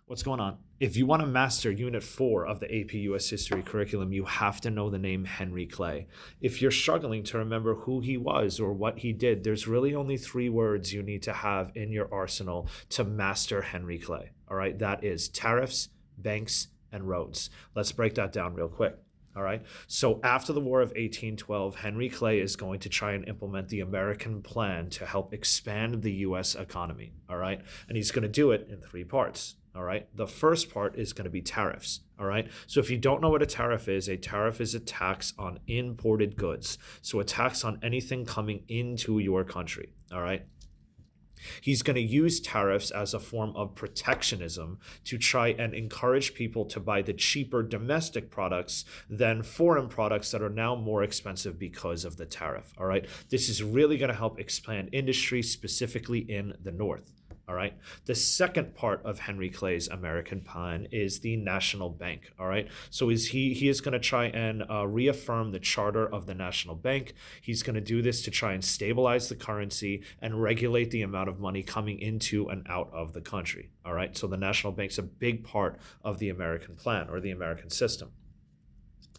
What's going on? If you want to master Unit 4 of the AP US History curriculum, you have to know the name Henry Clay. If you're struggling to remember who he was or what he did, there's really only 3 words you need to have in your arsenal to master Henry Clay. All right, that is tariffs, banks, and roads. Let's break that down real quick. All right. So after the War of 1812, Henry Clay is going to try and implement the American plan to help expand the U.S. economy. All right. And he's going to do it in 3 parts. All right. The first part is going to be tariffs. All right. So if you don't know what a tariff is a tax on imported goods. So a tax on anything coming into your country. All right. He's going to use tariffs as a form of protectionism to try and encourage people to buy the cheaper domestic products than foreign products that are now more expensive because of the tariff. All right. This is really going to help expand industry, specifically in the North. All right. The second part of Henry Clay's American plan is the national bank. All right. So he is going to try and reaffirm the charter of the national bank. He's going to do this to try and stabilize the currency and regulate the amount of money coming into and out of the country. All right. So the national bank's a big part of the American plan or the American system.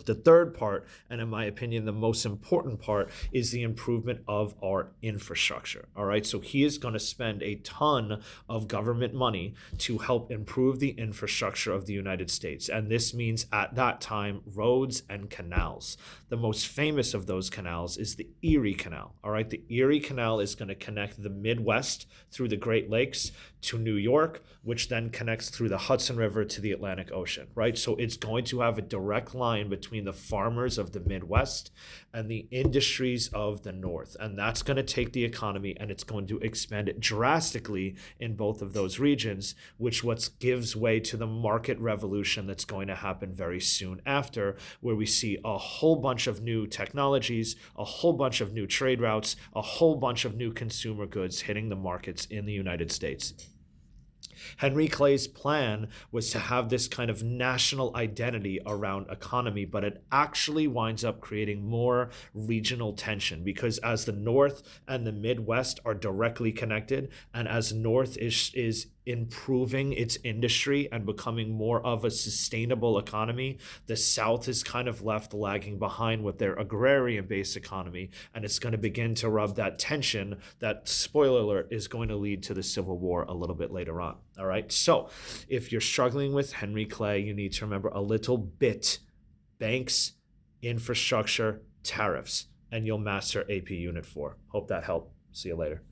The third part, and in my opinion, the most important part, is the improvement of our infrastructure. All right. So he is going to spend a ton of government money to help improve the infrastructure of the United States. And this means at that time, roads and canals. The most famous of those canals is the Erie Canal. All right. The Erie Canal is going to connect the Midwest through the Great Lakes to New York, which then connects through the Hudson River to the Atlantic Ocean. Right. So it's going to have a direct line between the farmers of the Midwest and the industries of the North. And that's going to take the economy and it's going to expand it drastically in both of those regions, which what gives way to the market revolution that's going to happen very soon after, where we see a whole bunch of new technologies, a whole bunch of new trade routes, a whole bunch of new consumer goods hitting the markets in the United States. Henry Clay's plan was to have this kind of national identity around economy, but it actually winds up creating more regional tension because as the North and the Midwest are directly connected, and as North is improving its industry and becoming more of a sustainable economy, the South is kind of left lagging behind with their agrarian-based economy, and it's going to begin to rub that tension that, spoiler alert, is going to lead to the Civil War a little bit later on. All right, so if you're struggling with Henry Clay, you need to remember a little bit: banks, infrastructure, tariffs, and you'll master AP Unit 4. Hope that helped. See you later.